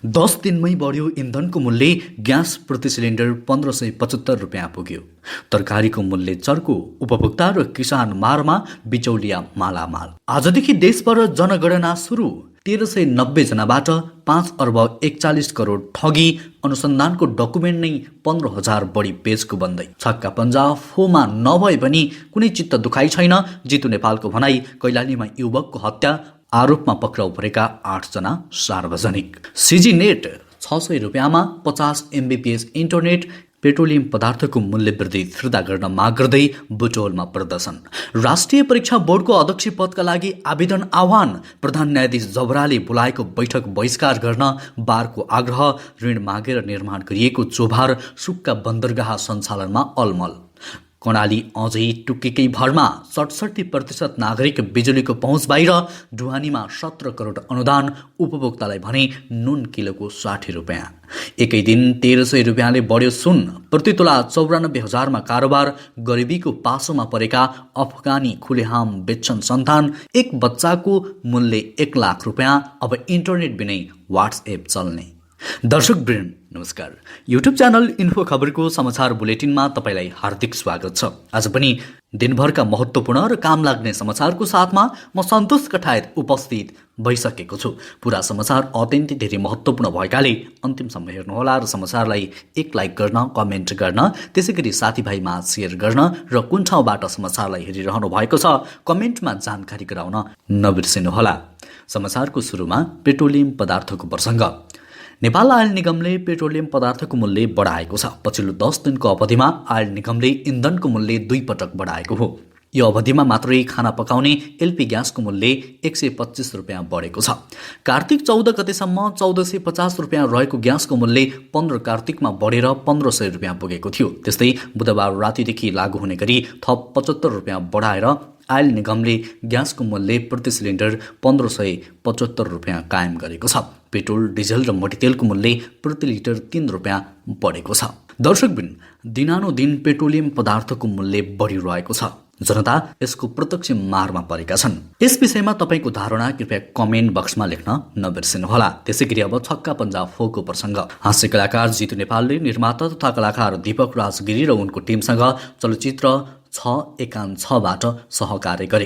10 दिनमै बढ्यो इन्धनको मूल्य। ग्यास प्रति सिलिन्डर 1575 रुपियाँ पुग्यो। तरकारीको मूल्य चर्को। उपभोक्ता र किसान मारमा, बिचौलिया मालामाल। आजदेखि देशभर जनगणना सुरु। 1390 जनाबाट 5 अर्ब 41 करोड ठगी। अनुसन्धानको डकुमेन्ट नै 15,000 बढी पेजको बन्दै। छक्का पन्जा फोमा नभए पनि कुनै चित्त दुखाइ छैन। जितु नेपालको भनाई, कैलालीमा युवकको हत्या आरोपमा पक्राउ परेका 8 जना सार्वजनिक। सिजी नेट 600 रुपियाँमा 50 एमबीपीएस इन्टरनेट। पेट्रोलियम पदार्थको मूल्य वृद्धि फिर्ता गर्न माग गर्दै बुटोलमा प्रदर्शन। राष्ट्रिय परीक्षा बोर्डको अध्यक्ष पदका लागि आवेदन आह्वान। प्रधान न्यायाधीश जबराले बोलाएको बैठक बहिष्कार गर्न बारको आग्रह। ऋण मागेर निर्माण गरिएको चोभार सुक्का बन्दरगाह सञ्चालनमा अलमल। कर्णाली अझै टुक्केकै भरमा। 67% नागरिक बिजुलीको पहुँच बाहिर। ढुवानीमा 17 करोड अनुदान। उपभोक्तालाई भने नुन किलोको 60 रुपियाँ। एकै दिन 1300 रुपियाँले बढ्यो सुन। प्रति तोला 94,000मा कारोबार। गरिबीको पासोमा परेका अफगानी खुलेहाम बेच्छन् सन्तान। एक बच्चाको मूल्य 1 लाख रुपियाँ। अब इन्टरनेट बिनै व्हाट्सएप चल्ने। दर्शकवृन्द नमस्कार। युट्युब च्यानल इन्फो खबरको समाचार बुलेटिनमा तपाईँलाई हार्दिक स्वागत छ। आज पनि दिनभरका महत्त्वपूर्ण र काम लाग्ने समाचारको साथमा म सन्तोष कठायत उपस्थित भइसकेको छु। पुरा समाचार अत्यन्तै धेरै महत्त्वपूर्ण भएकाले अन्तिमसम्म हेर्नुहोला र समाचारलाई एक लाइक गर्न, कमेन्ट गर्न, त्यसैगरी साथीभाइमा सेयर गर्न र कुन ठाउँबाट समाचारलाई हेरिरहनु भएको छ कमेन्टमा जानकारी गराउन नबिर्सिनुहोला। समाचारको सुरुमा पेट्रोलियम पदार्थको प्रसङ्ग। नेपाल आयल निगमले पेट्रोलियम पदार्थको मूल्य बढाएको छ। पछिल्लो 10 दिनको अवधिमा आयल निगमले इन्धनको मूल्य 2 पटक बढाएको हो। यो अवधिमा मात्रै खाना पकाउने एलपी ग्यासको मूल्य 125 रुपियाँ बढेको छ। कार्तिक 14 गतेसम्म 1450 रुपियाँ रहेको ग्यासको मूल्य 15 कार्तिकमा बढेर 1500 रुपियाँ पुगेको थियो। त्यस्तै बुधबार रातिदेखि लागू हुने गरी थप 75 रुपियाँ बढाएर आयल निगमले ग्यासको मूल्य प्रति सिलिन्डर 1575 रुपियाँ कायम गरेको छ। पेट्रोल, डिजल र मट्टीतेलको मूल्य प्रति लिटर 3 रुपियाँ बढेको छ। दर्शकवृन्द, दिनानुदिन पेट्रोलियम पदार्थको मूल्य बढिरहेको छ। जनता यसको प्रत्यक्ष मारमा परेका छन्। यस विषयमा तपाईँको धारणा कृपया कमेन्ट बक्समा लेख्न नबिर्सिनुहोला। त्यसैगरी अब छक्का पन्जा फोको प्रसङ्ग। हास्य कलाकार जितु नेपालले निर्माता तथा कलाकार दीपक राजगिरी र उनको टिमसँग चलचित्र 6-1-6बाट सहकार्य गरे।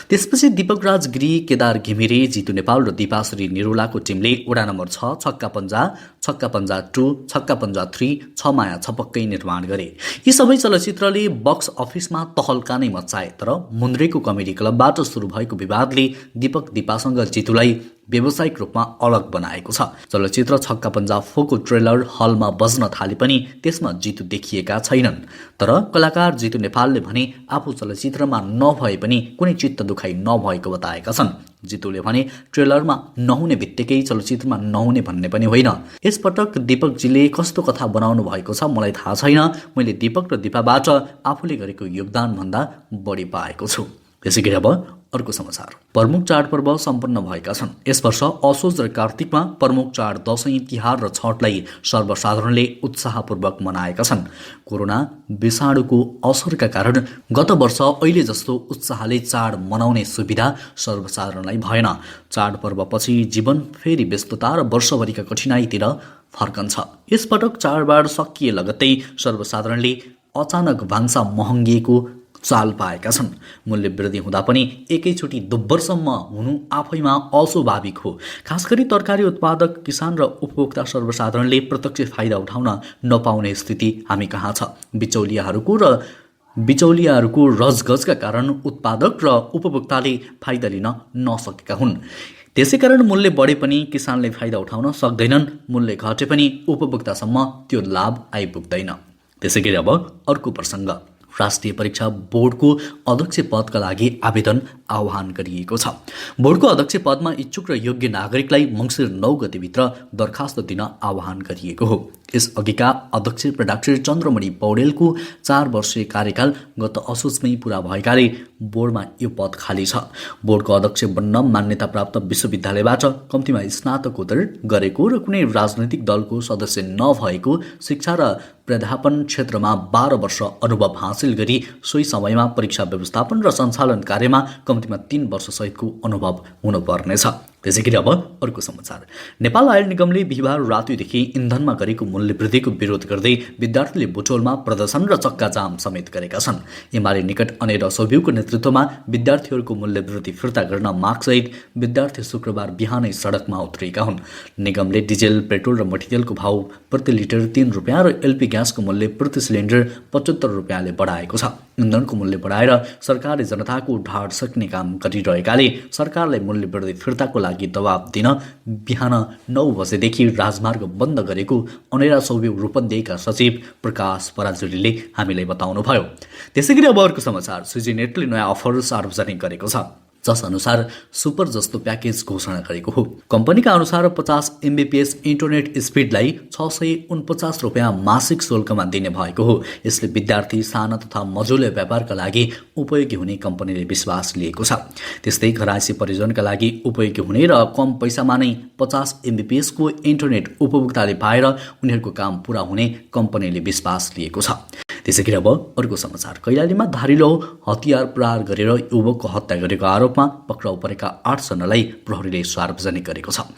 त्यसपछि दीपक राजगिरी, केदार घिमिरे, जितु नेपाल र दीपाश्री निरोलाको टिमले वडा नम्बर 6 छक्का पन्जा, छक्का पन्जा 2, छक्का पन्जा 3, 6 माया छपक्कै निर्माण गरे। यी सबै चलचित्रले बक्स अफिसमा तहल्का नै मचाए। तर मुन्द्रेको कमेडी क्लबबाट सुरु भएको विवादले दीपक दीपासँग जितुलाई व्यावसायिक रूपमा अलग बनाएको छ। चलचित्र छक्का पन्जा फोको ट्रेलर हलमा बज्न थाले पनि त्यसमा जितु देखिएका छैनन्। तर कलाकार जितु नेपालले भने आफू चलचित्रमा नभए पनि कुनै चित्त दुखाइ नभएको बताएका छन्। जितुले भने ट्रेलरमा नहुने बित्तिकै चलचित्रमा नहुने भन्ने पनि होइन। यसपटक दीपकजीले कस्तो कथा बनाउनु भएको छ मलाई थाहा छैन। मैले दीपक र दीपाबाट आफूले गरेको योगदान भन्दा बढी पाएको छु। त्यसैगरी अब अर्को समाचार। प्रमुख चाडपर्व सम्पन्न भएका छन्। यस वर्ष असोज र कार्तिकमा प्रमुख चाड दशैँ, तिहार र छठलाई सर्वसाधारणले उत्साहपूर्वक मनाएका छन्। कोरोना विषाणुको असरका कारण गत वर्ष अहिले जस्तो उत्साहले चाड मनाउने सुविधा सर्वसाधारणलाई भएन। चाडपर्वपछि जीवन फेरि व्यस्तता र वर्षभरिका कठिनाइतिर फर्कन्छ। यसपटक चाडबाड सकिए लगत्तै सर्वसाधारणले अचानक भान्सा महँगिएको चाल पाएका छन्। मूल्य वृद्धि हुँदा पनि एकैचोटि दोब्बरसम्म हुनु आफैमा अस्वाभाविक हो। खास गरी तरकारी उत्पादक किसान र उपभोक्ता सर्वसाधारणले प्रत्यक्ष फाइदा उठाउन नपाउने स्थिति हामी कहाँ छ। बिचौलियाहरूको रजगजका कारण उत्पादक र उपभोक्ताले फाइदा लिन नसकेका हुन्। त्यसैकारण मूल्य बढे पनि किसानले फाइदा उठाउन सक्दैनन्। मूल्य घटे पनि उपभोक्तासम्म त्यो लाभ आइपुग्दैन। त्यसैगरी अब अर्को प्रसङ्ग। राष्ट्रिय परीक्षा बोर्डको अध्यक्ष पदका लागि आवेदन आह्वान गरिएको छ। बोर्डको अध्यक्ष पदमा इच्छुक र योग्य नागरिकलाई मङ्सिर 9 गतेभित्र दरखास्त दिन आह्वान गरिएको हो। यस अघिका अध्यक्ष डाक्टर चन्द्रमणि पौडेलको 4 वर्षीय कार्यकाल गत असोजमै पूरा भएकाले बोर्डमा यो पद खाली छ। बोर्डको अध्यक्ष बन्न मान्यता प्राप्त विश्वविद्यालयबाट कम्तीमा स्नातकोत्तर गरेको र कुनै राजनैतिक दलको सदस्य नभएको, शिक्षा र प्राध्यापन क्षेत्रमा 12 वर्ष अनुभव हासिल गरी सोही समयमा परीक्षा व्यवस्थापन र सञ्चालन कार्यमा कम्तीमा 3 वर्षसहितको अनुभव हुनुपर्नेछ। त्यसै गरी अब अर्को समाचार। नेपाल आयल निगमले बिहिबार रातिदेखि इन्धनमा गरेको मूल्य वृद्धिको विरोध गर्दै विद्यार्थीले बुटोलमा प्रदर्शन र चक्काजाम समेत गरेका छन्। एमाले निकट अनेर सोभ्यूको नेतृत्वमा विद्यार्थीहरूको मूल्य वृद्धि फिर्ता गर्न मागसहित विद्यार्थी शुक्रबार बिहानै सडकमा उत्रिएका हुन्। निगमले डिजेल, पेट्रोल र मट्टितेलको भाउ प्रति लिटर 3 रुपियाँ र एलपी ग्यासको मूल्य प्रति सिलिन्डर 75 रुपियाँले बढाएको छ। इन्धनको मूल्य बढाएर सरकारले जनताको ढाड सक्ने काम गरिरहेकाले सरकारलाई मूल्य वृद्धि फिर्ताको लागि दबाब दिन बिहान 9 बजेदेखि राजमार्ग बन्द गरेको अनेरा सोभ्यू रूपन्देहीका सचिव प्रकाश पराजुलीले हामीलाई बताउनुभयो। त्यसैगरी अब अर्को समाचार। स्विजिनेटले नयाँ अफर सार्वजनिक गरेको छ, जस अनुसार सुपर जस्तो प्याकेज घोषणा गरेको हो। कम्पनीका अनुसार 50 MBPS इन्टरनेट स्पिडलाई 649 रुपियाँ मासिक शुल्कमा दिने भएको हो। यसले विद्यार्थी, साना तथा मझौले व्यापारका लागि उपयोगी हुने कम्पनीले विश्वास लिएको छ। त्यस्तै घरायसी परिजनका लागि उपयोगी हुने र कम पैसामा नै 50 MBPS को इन्टरनेट उपभोक्ताले पाएर उनीहरूको काम पूरा हुने कम्पनीले विश्वास लिएको छ। त्यसैगरी अब अर्को समाचार। कैलालीमा धारिलो हतियार प्रहार गरेर युवकको हत्या गरेको आरोपमा पक्राउ परेका 8 जनालाई प्रहरीले सार्वजनिक गरेको छ।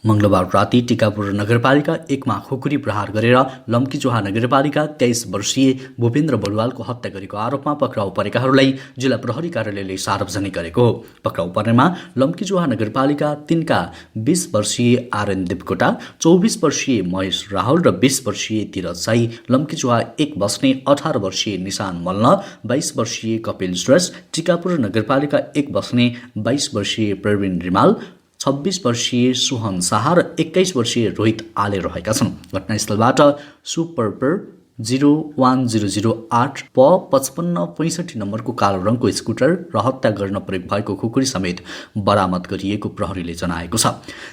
मंगलबार राति टिकापुर नगरपालिका 1 मा खुकुरी प्रहार गरेर लम्कीचोहा नगरपालिका 23 वर्षीय भूपेन्द्र बलुवालको हत्या गरेको आरोपमा पक्राउ परेकाहरूलाई जिल्ला प्रहरी कार्यालयले सार्वजनिक गरेको हो। पक्राउ पर्नेमा लम्कीचोहा नगरपालिका 3 का 20 वर्षीय आरएन देवकोटा, 24 वर्षीय महेश राहुल र 20 वर्षीय तीरथ साई, लम्कीचोहा 1 बस्ने 18 वर्षीय निशान मल्ल, 22 वर्षीय कपिल श्रेष्ठ, टिकापुर नगरपालिका 1 बस्ने 22 वर्षीय प्रवीण रिमाल, 26 वर्षीय सुहन शाह र 21 वर्षीय रोहित आले रहेका छन्। घटनास्थलबाट सुपर 01008 प 5565 नम्बरको कालो रङको स्कुटर र हत्या गर्न प्रयोग भएको खुकुरी समेत बरामद गरिएको प्रहरीले जनाएको छ।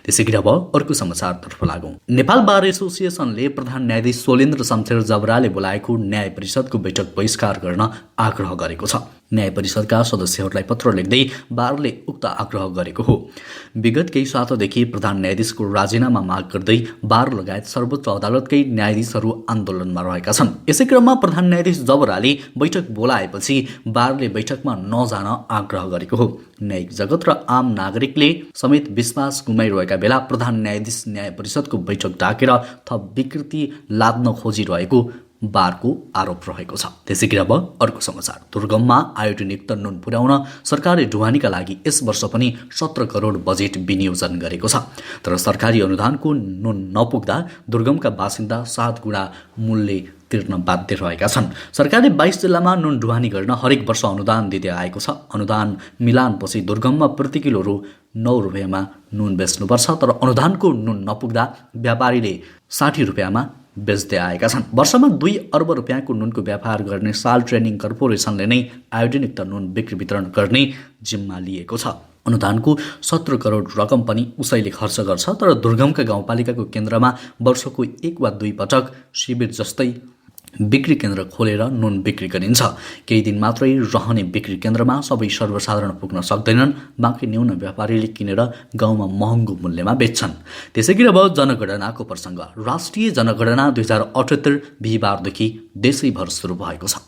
त्यसैगरी अब अर्को समाचारतर्फ लागौं। नेपाल बार एसोसिएसनले प्रधान न्यायाधीश सोलेन्द्र शमशेर जबराले बोलाएको न्याय परिषदको बैठक बहिष्कार गर्न आग्रह गरेको छ। न्याय परिषदका सदस्यहरूलाई पत्र लेख्दै बारले उक्त आग्रह गरेको हो। विगत केही सातादेखि प्रधान न्यायाधीशको राजीनामा माग गर्दै बार लगायत सर्वोच्च अदालतकै न्यायाधीशहरू आन्दोलनमा रहेका छन्। यसै क्रममा प्रधान न्यायाधीश जबराले बैठक बोलाएपछि बारले बैठकमा नजान आग्रह गरेको हो। न्यायिक जगत र आम नागरिकले समेत विश्वास गुमाइरहेका बेला प्रधान न्यायाधीश न्याय परिषदको बैठक डाकेर थप विकृति लाद्न खोजिरहेको बारको आरोप रहेको छ। त्यसैगरी अब अर्को समाचार। दुर्गममा आयोडिनयुक्त नुन पुर्याउन सरकारले ढुवानीका लागि यस वर्ष पनि 17 करोड बजेट विनियोजन गरेको छ। तर सरकारी अनुदानको नुन नपुग्दा दुर्गमका बासिन्दा 7 गुणा मूल्य तिर्न बाध्य रहेका छन्। सरकारले 22 जिल्लामा नुन ढुवानी गर्न हरेक वर्ष अनुदान दिँदै आएको छ। अनुदान मिलानपछि दुर्गममा प्रति किलो रु 9 रुपियाँमा नुन बेच्नुपर्छ। तर अनुदानको नुन नपुग्दा व्यापारीले 60 रुपियाँमा बेच्दै आएका छन्। वर्षमा 2 अर्ब रुपियाँको नुनको व्यापार गर्ने साल ट्रेनिङ कर्पोरेसनले नै आयोडिनयुक्त नुन बिक्री वितरण गर्ने जिम्मा लिएको छ। अनुदानको 17 करोड रकम पनि उसैले खर्च गर्छ। तर दुर्गमका गाउँपालिकाको केन्द्रमा वर्षको 1 वा 2 पटक शिविर जस्तै बिक्री केन्द्र खोलेर नुन बिक्री गरिन्छ। केही दिन मात्रै रहने बिक्री केन्द्रमा सबै सर्वसाधारण पुग्न सक्दैनन्। बाँकी न्यून व्यापारीले किनेर गाउँमा महँगो मूल्यमा बेच्छन्। त्यसैगरी अब जनगणनाको प्रसङ्ग। राष्ट्रिय जनगणना 2078 बिहिबारदेखि देशैभर सुरु भएको छ।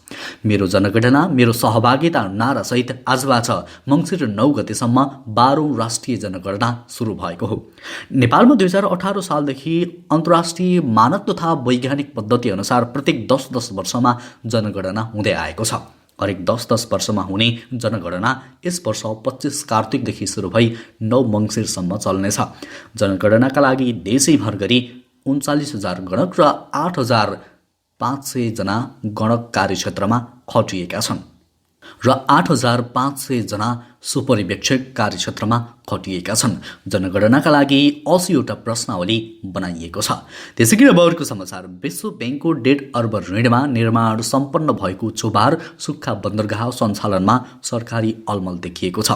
मेरो जनगणना मेरो सहभागिता नारासहित आजबाट मङ्सिर 9 गतेसम्म 12औं राष्ट्रिय जनगणना सुरु भएको हो। नेपालमा 2018 सालदेखि अन्तर्राष्ट्रिय मानक तथा वैज्ञानिक पद्धति अनुसार प्रत्येक 10 वर्षमा जनगणना हुँदै आएको छ। हरेक 10 वर्षमा हुने जनगणना यस वर्ष 25 कार्तिकदेखि सुरु भई 9 मङ्सिरसम्म चल्नेछ। जनगणनाका लागि देशैभर गरी 39,000 गणक र 8,500 जना गणक कार्यक्षेत्रमा खटिएका छन् र 8,500 जना सुपरिवेक्षक कार्यक्षेत्रमा खटिएका छन्। जनगणनाका लागि 80 वटा प्रश्नावली बनाइएको छ। त्यसैगरी अब अर्को समाचार। विश्व ब्याङ्कको 1.5 अर्ब ऋणमा निर्माण सम्पन्न भएको चोभार सुक्खा बन्दरगाह सञ्चालनमा सरकारी अलमल देखिएको छ।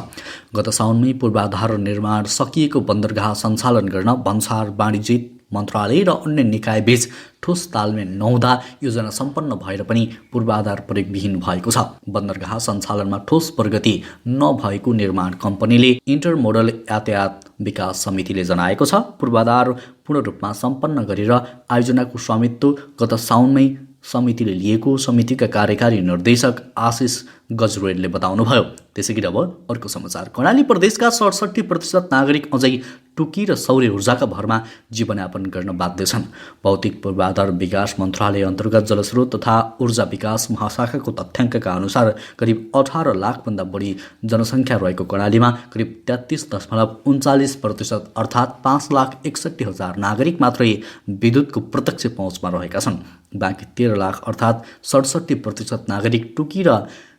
गत साउनमै पूर्वाधार निर्माण सकिएको बन्दरगाह सञ्चालन गर्न भन्सार वाणिज्य मन्त्रालय र अन्य निकायबीच ठोस तालमेल नहुँदा योजना सम्पन्न भएर पनि पूर्वाधार प्रयोगविहीन भएको छ। बन्दरगाह सञ्चालनमा ठोस प्रगति नभएको निर्माण कम्पनीले इन्टरमोडल यातायात विकास समितिले जनाएको छ। पूर्वाधार पूर्ण रूपमा सम्पन्न गरेर आयोजनाको स्वामित्व गत साउनमै समितिले लिएको समितिका कार्यकारी निर्देशक आशिष गजरेलले बताउनुभयो। त्यसैगरी अब अर्को समाचार। कर्णाली प्रदेशका 67% नागरिक अझै टुकी र सौर्य ऊर्जाका भरमा जीवनयापन गर्न बाध्य छन्। भौतिक पूर्वाधार विकास मन्त्रालय अन्तर्गत जलस्रोत तथा ऊर्जा विकास महाशाखाको तथ्याङ्कका अनुसार करिब 18 लाखभन्दा बढी जनसङ्ख्या रहेको कर्णालीमा करिब 33.39% अर्थात् 5,61,000 नागरिक मात्रै विद्युतको प्रत्यक्ष पहुँचमा रहेका छन्। बाँकी 13 लाख अर्थात् 67% नागरिक टुकी र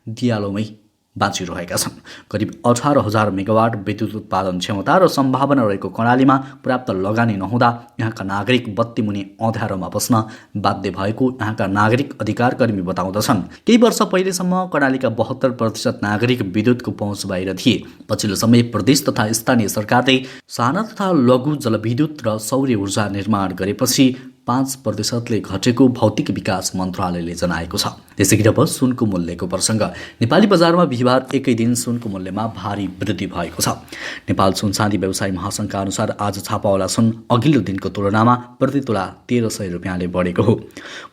दियालोमै बाँचिरहेका छन्। करिब 18,000 मेगावाट विद्युत उत्पादन क्षमता र सम्भावना रहेको कर्णालीमा पर्याप्त लगानी नहुँदा यहाँका नागरिक बत्ती मुनि अँध्यारोमा बस्न बाध्य भएको यहाँका नागरिक अधिकार कर्मी बताउँदछन्। केही वर्ष पहिलेसम्म कर्णालीका 72% नागरिक विद्युतको पहुँच बाहिर थिए। पछिल्लो समय प्रदेश तथा स्थानीय सरकारले साना तथा लघु जलविद्युत र सौर्य ऊर्जा निर्माण गरेपछि 5%ले घटेको भौतिक विकास मन्त्रालयले जनाएको छ। त्यसैगरी अब सुनको मूल्यको प्रसङ्ग। नेपाली बजारमा बिहिबार एकै दिन सुनको मूल्यमा भारी वृद्धि भएको छ। नेपाल सुन चाँदी व्यवसायी महासङ्घका अनुसार आज छापावाला सुन अघिल्लो दिनको तुलनामा प्रति तोला 1300 रुपियाँले बढेको हो।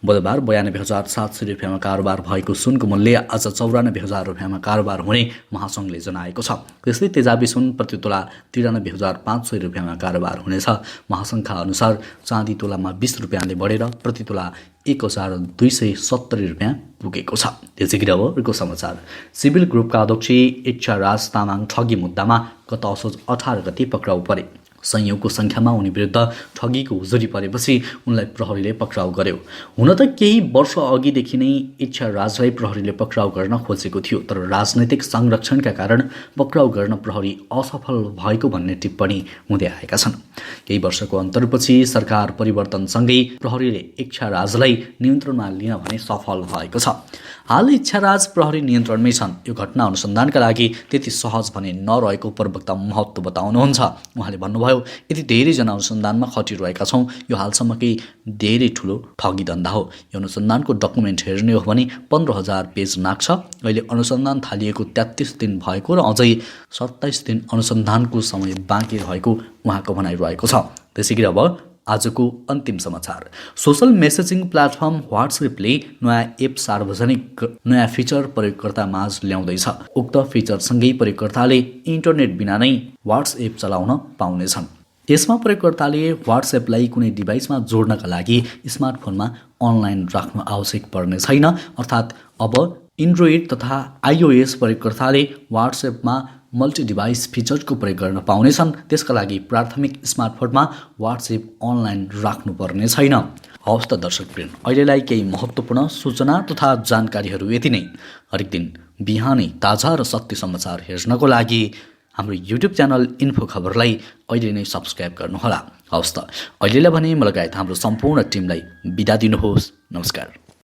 बुधबार 92,700 रुपियाँमा कारोबार भएको सुनको मूल्य आज 94,000 रुपियाँमा कारोबार हुने महासङ्घले जनाएको छ। त्यस्तै तेजाबी सुन प्रति तोला 93,500 रुपियाँमा कारोबार हुनेछ। महासङ्घका अनुसार चाँदी तोलामा 20 रुपियाँले बढेर प्रति तोला 1,270 रुपियाँ पुगेको छ। त्यसैगरी अब अर्को समाचार। सिभिल ग्रुपका अध्यक्ष इच्छा राज तामाङ ठगी मुद्दामा गत असोज 18 गते पक्राउ परे। संयोगको सङ्ख्यामा उनी विरुद्ध ठगीको उजुरी परेपछि उनलाई प्रहरीले पक्राउ गर्यो। हुन त केही वर्ष अघिदेखि नै इच्छा राजलाई प्रहरीले पक्राउ गर्न खोजेको थियो, तर राजनैतिक संरक्षणका कारण पक्राउ गर्न प्रहरी असफल भएको भन्ने टिप्पणी हुँदै आएका छन्। केही वर्षको अन्तरपछि सरकार परिवर्तनसँगै प्रहरीले इच्छा राजलाई नियन्त्रणमा लिन भने सफल भएको छ। हाल इच्छा राज प्रहरी नियन्त्रणमै छन्। यो घटना अनुसन्धानका लागि त्यति सहज भने नरहेको प्रवक्ता महत्त्व बताउनुहुन्छ। उहाँले भन्नुभयो, यति धेरैजना अनुसन्धानमा खटिरहेका छौँ। यो हालसम्मकै धेरै ठुलो ठगी धन्दा हो। यो अनुसन्धानको डकुमेन्ट हेर्ने हो भने 15,000 पेज नाग्छ। अहिले अनुसन्धान थालिएको 33 दिन भएको र अझै 27 दिन अनुसन्धानको समय बाँकी रहेको उहाँको भनाइरहेको छ। त्यसैगरी अब आजको अन्तिम समाचार। सोशल मेसेजिङ प्लेटफर्म व्हाट्सएपले नयाँ एप सार्वजनिक नयाँ फिचर प्रयोगकर्ता माझ ल्याउँदैछ। उक्त फिचरसँगै प्रयोगकर्ताले इन्टरनेट बिना नै व्हाट्सएप चलाउन पाउनेछन्। यसमा प्रयोगकर्ताले व्हाट्सएपलाई कुनै डिभाइसमा जोड्नका लागि स्मार्टफोनमा अनलाइन राख्नु आवश्यक पर्ने छैन। अर्थात् अब एन्ड्रोइड तथा आइओएस प्रयोगकर्ताले व्हाट्सएपमा मल्टी डिभाइस फिचरको प्रयोग गर्न पाउनेछन्। त्यसका लागि प्राथमिक स्मार्टफोनमा व्हाट्सएप अनलाइन राख्नुपर्ने छैन। हवस् त दर्शकवृन्द, अहिलेलाई केही महत्त्वपूर्ण सूचना तथा जानकारीहरू यति नै। हरेक दिन बिहानै ताजा र सत्य समाचार हेर्नको लागि हाम्रो युट्युब च्यानल इन्फो खबरलाई अहिले नै सब्सक्राइब गर्नुहोला। हवस् त अहिलेलाई भने म लगायत हाम्रो सम्पूर्ण टिमलाई बिदा दिनुहोस्। नमस्कार।